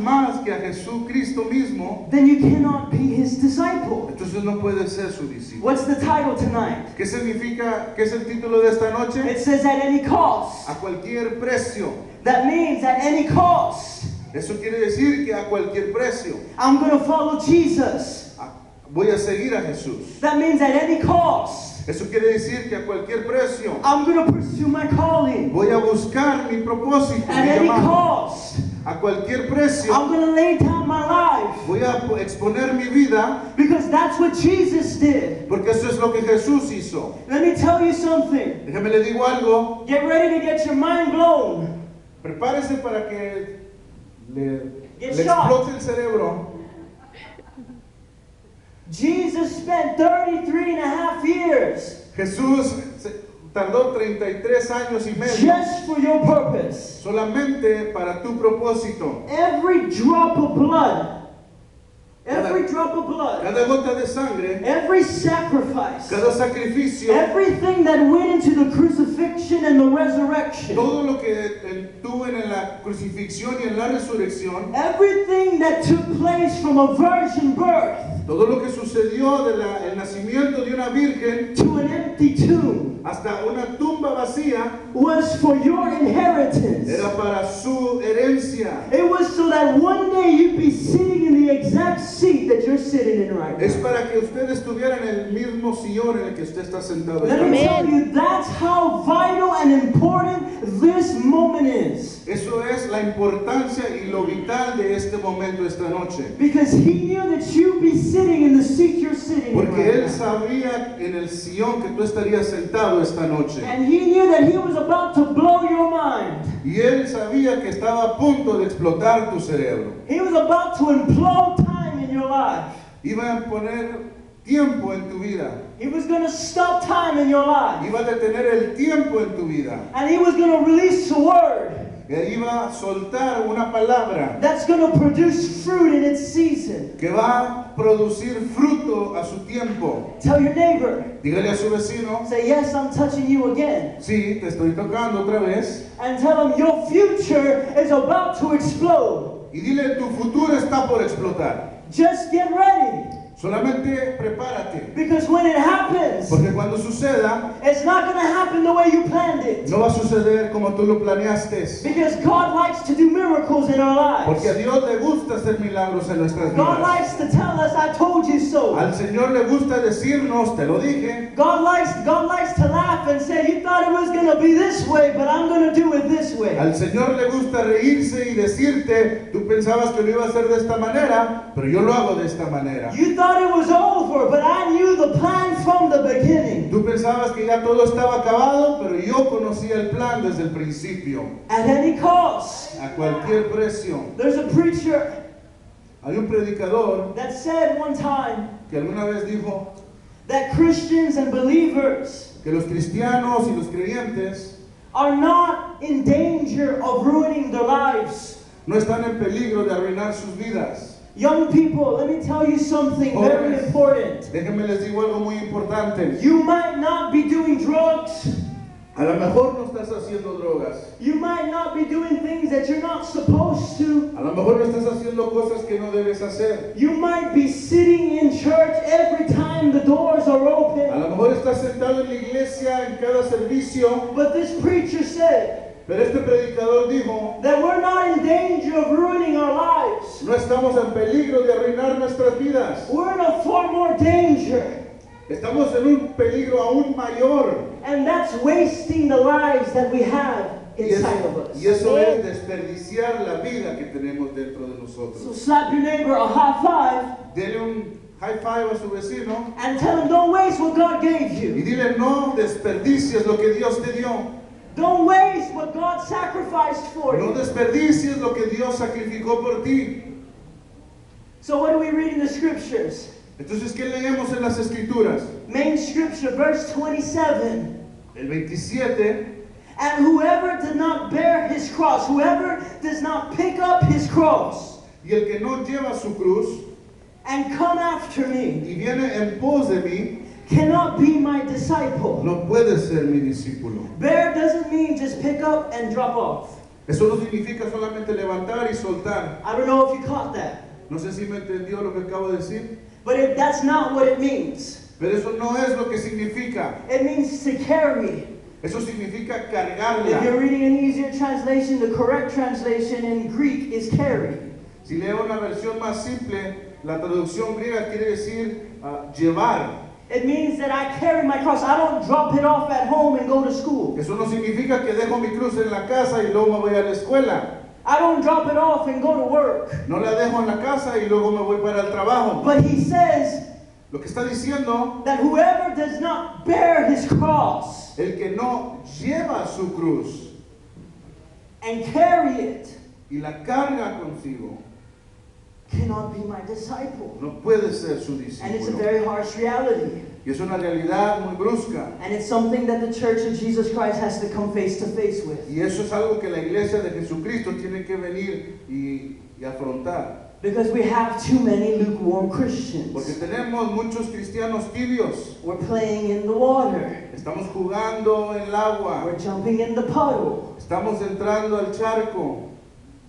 más que a Jesucristo mismo, then you cannot be his disciple. entonces no puedes ser su discípulo. What's the title tonight? ¿Qué significa, qué es el título de esta noche? It says at any cost. A cualquier precio. That means at any cost. Eso quiere decir que a cualquier precio. I'm going to follow Jesus. Voy a seguir a Jesús. That means at any cost. Eso quiere decir que a cualquier precio. I'm going to pursue my calling. Voy a buscar mi propósito, At mi any llamado. cost. A cualquier precio. I'm going to lay down my life. Voy a exponer mi vida. Because that's what Jesus did. Porque eso es lo que Jesús hizo. Let me tell you something. Déjame le digo algo. Get ready to get your mind blown. Prepárese para que le Get explote el cerebro. Jesus spent 33 and a half years Jesús tardó 33 años y medio just for your purpose. solamente para tu propósito. Every drop of blood, Cada gota de sangre, every sacrifice, cada sacrificio, everything that went into the crucifixion and the resurrection, todo lo que tuvo en la crucifixión y en la resurrección, everything that took place from a virgin birth todo lo que sucedió del nacimiento de una virgen to an empty tomb hasta una tumba vacía, was for your inheritance. era para su herencia. It was so that one day you'd be sitting in the exact seat that you're sitting in right Es now. para que usted estuviera en el mismo sillón en el que usted está sentado. Let me tell you, that's how vital and important this moment is. Eso es la importancia y lo vital de este momento esta noche. Because he knew that you'd be sitting in the seat you're sitting in Porque right él now. sabía en el sillón que tú estarías sentado esta noche. And he knew that he was about to blow your mind. Y él sabía que estaba a punto de explotar tu cerebro. He was about to implode time in your life. Iba a poner tiempo en tu vida. He was going to stop time in your life. Iba a detener el tiempo en tu vida. And he was going to release a word Iba a soltar una palabra that's going to produce fruit in its season. que va a producir fruto a su tiempo. Tell your neighbor. Dígale a su vecino, Say, yes, I'm touching you again. sí, te estoy tocando otra vez. And tell him your future is about to explode. Y dile, tu futuro está por explotar. Just get ready. Solamente prepárate. Because when it happens, Porque cuando suceda, it's not going to happen the way you planned it. no va a suceder como tú lo planeaste. Because God likes to do miracles in our Porque a lives. Dios le gusta hacer milagros en nuestras God vidas. likes to tell us, I told you so. Al Señor le gusta decirnos, te lo dije. God likes to laugh and say, you thought it was going to be this way, but I'm going to do it this way. Al Señor le gusta reírse y decirte, tú pensabas que lo iba a hacer de esta manera, pero yo lo hago de esta manera. You thought it was over, but I knew the plan from the beginning. Tú pensabas que ya todo estaba acabado, pero yo conocía el plan desde el principio. At any cost. A cualquier precio. There's a preacher Hay un predicador that said one time que alguna vez dijo that Christians and believers que los cristianos y los creyentes are not in danger of ruining their lives. no están en peligro de arruinar sus vidas. Young people, let me tell you something very Jóvenes, important. déjenme les digo algo muy importante. You might not be doing drugs. A lo mejor no estás haciendo drogas. You might not be doing things that you're not supposed to. A lo mejor no estás haciendo cosas que no debes hacer. You might be sitting in church every time the doors are A open. lo mejor estás sentado en la iglesia en cada servicio, But this preacher said pero este predicador dijo, that we're not in danger of ruining our lives. no estamos en peligro de arruinar nuestras vidas. We're in a far more danger. Estamos en un peligro aún mayor. And that's wasting the lives that we have inside of us. Y eso es desperdiciar la vida que tenemos dentro de So nosotros. slap your neighbor a high five Dele un high five a su vecino and tell him don't waste what God gave y you. dile, no desperdicies lo que Dios te dio. Don't waste what God sacrificed for No you. desperdicies lo que Dios sacrificó por ti. So what do we read in the scriptures? Entonces, ¿qué leemos en las escrituras? Main scripture, verse 27. El 27. And whoever did not bear his cross, whoever does not pick up his cross Y el que no lleva su cruz and come after me y viene en pos de mí, cannot be my disciple. no puede ser mi discípulo. Bear doesn't mean just pick up and drop off. Eso no significa solamente levantar y soltar. I don't know if you caught that. No sé si me entendió lo que acabo de decir. But that's not what it means. Pero eso no es lo que significa. It means to carry. Eso significa If you're cargarla. reading an easier translation, the correct translation in Greek is carry. Si leo una versión más simple, la traducción griega quiere decir llevar. It means that I carry my cross. I don't drop it off at home and go to school. Eso no significa que dejo mi cruz en la casa y luego me voy a la escuela. I don't drop it off and go to work. No la dejo en la casa y luego me voy para el trabajo. But he says Lo que está diciendo, that whoever does not bear his cross el que no lleva su cruz and carry it y la carga consigo, cannot be my disciple. no puede ser su And it's a discípulo. very harsh reality. Y es una realidad muy brusca. And it's something that the Church of Jesus Christ has to come face to face with. Y eso es algo que la iglesia de Jesucristo tiene que venir y afrontar. Because we have too many lukewarm Porque Christians. tenemos muchos cristianos tibios. We're playing in the water. Estamos jugando en el agua. We're jumping in the puddle. Estamos entrando al charco.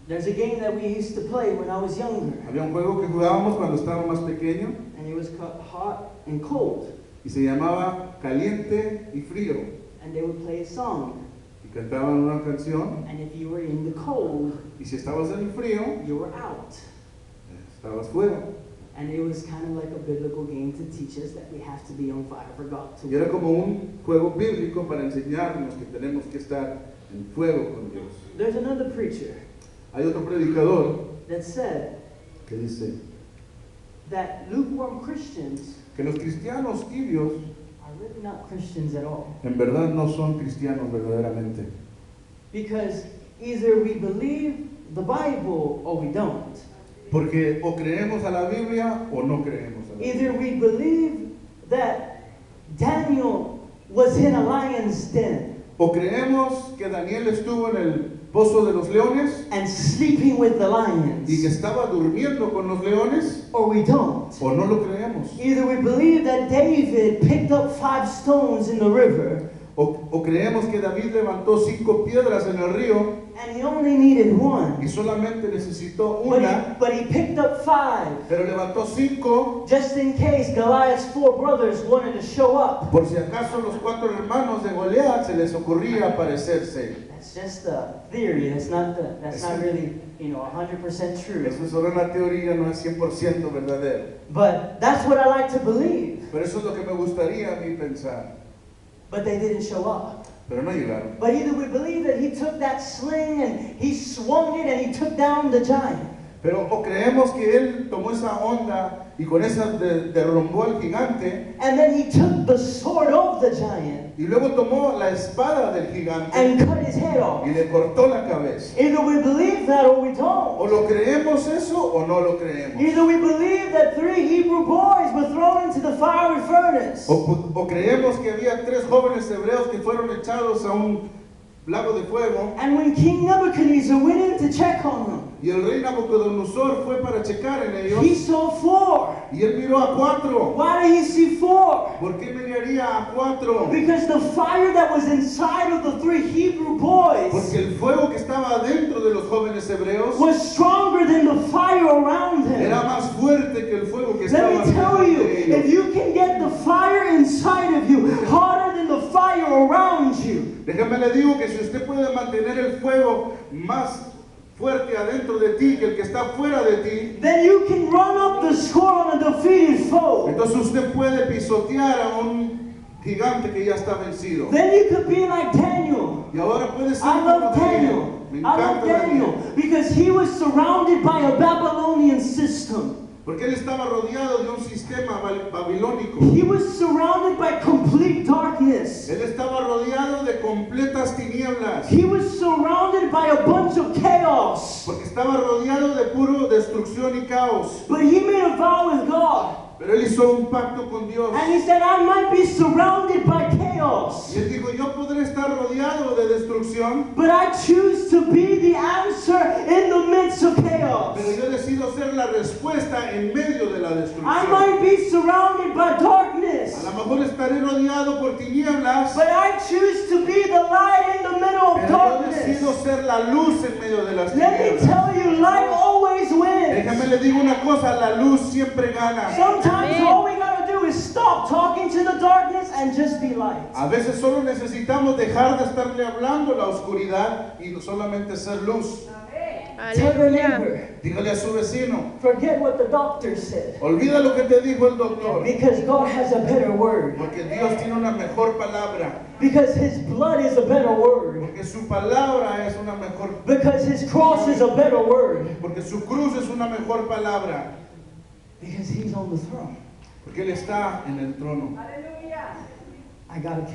There's a game that we used to play when I was younger. Había un juego que jugábamos cuando estaba más pequeño And it was called hot and cold. y se llamaba Caliente y Frío. And they would play a song. Y cantaban una canción And if you were in the cold, y si estabas en el frío, you were out. estabas fuera. And it was kind of like a biblical game to teach us that we have to be on fire for God to Y era work. como un juego bíblico para enseñarnos que tenemos que estar en fuego con Dios. There's another preacher Hay otro predicador that said que dice that lukewarm Christians que los cristianos tibios are really not Christians at all. en verdad no son cristianos verdaderamente. Because either we believe the Bible or we don't. Porque o creemos a la Biblia o no creemos a la Biblia. Either we believe that Daniel was in a lion's den O creemos que Daniel estuvo en el pozo de los leones and sleeping with the y que lions, estaba durmiendo con los leones, or we don't. o no lo creemos. Either we believe that David picked up 5 stones in the river O creemos que David levantó 5 piedras en el río and he only needed one, y solamente necesitó una, but he picked up 5 pero levantó 5 just in case Goliath's 4 brothers wanted to show up. por si acaso los 4 hermanos de Goliat se les ocurría aparecerse. That's just a theory. That's not really, 100% true. Eso es solo una teoría, no es 100% verdadero. But that's what I like to believe. Pero eso es lo que me gustaría a mí pensar. But they didn't show up. Pero no llegaron. But either we believe that he took that sling and he swung it and he took down the giant. Pero o creemos que él tomó esa onda y con esa derrumbó al gigante And then he took the sword of the giant y luego tomó la espada del gigante and cut his head off. y le cortó la cabeza. Either we believe that or we O don't. lo creemos eso o no lo creemos. Either we believe that 3 Hebrew boys were thrown into the fiery furnace. O creemos que había 3 jóvenes hebreos que fueron echados a un lago de fuego And when King Nebuchadnezzar went in to check on them, y el rey Nabucodonosor fue para checar en ellos he saw 4. y él miró a 4. Why did he see 4? ¿Por qué miraría a 4? Because the fire that was inside of the 3 Hebrew boys Porque el fuego que estaba dentro de los jóvenes hebreos was stronger than the fire around era him. más fuerte que el fuego que Let estaba me dentro tell you, de if ellos. you can get the fire inside of you hotter than the fire around you, Déjame le digo que si usted puede mantener el fuego más fuerte adentro de ti que el que está fuera de ti, then you can run up the score on a defeated foe. entonces usted puede pisotear a un gigante que ya está vencido. Then you could be like Daniel. Y ahora puede ser I como love Daniel. Me I love encanta Daniel because he was surrounded by a Babylonian system. Porque él estaba rodeado de un sistema babilónico. He was surrounded by complete darkness. Él estaba rodeado de completas tinieblas. He was surrounded by a bunch of chaos. Porque estaba rodeado de puro destrucción y caos. But he made a vow with God. Pero él hizo un pacto con Dios. And he said, I might be surrounded by chaos, Y él dijo, yo podré estar rodeado de destrucción, but I choose to be the answer in the midst of chaos. pero yo decido ser la respuesta en medio de la I destrucción. might be surrounded by A darkness, lo mejor estaré rodeado por tinieblas, but I choose to be the light in the middle of pero yo decido darkness. ser la luz en medio de las Let me tinieblas. tell you, light always wins. Déjame le digo una cosa, la luz siempre gana. Sometimes all we gotta do is stop talking to the darkness and just be light. A veces solo necesitamos dejar de estarle hablando a la oscuridad y solamente ser luz. Tell your Aleluya. neighbor, Dígale a su vecino, forget what the doctor said, olvida lo que te dijo el doctor, because God has a better word. porque Dios tiene una mejor palabra, Because His blood is a better word. porque su palabra es una mejor, Because His cross is a better word. porque su cruz es una mejor palabra, Because He's on the throne. porque Él está en el trono. I gotta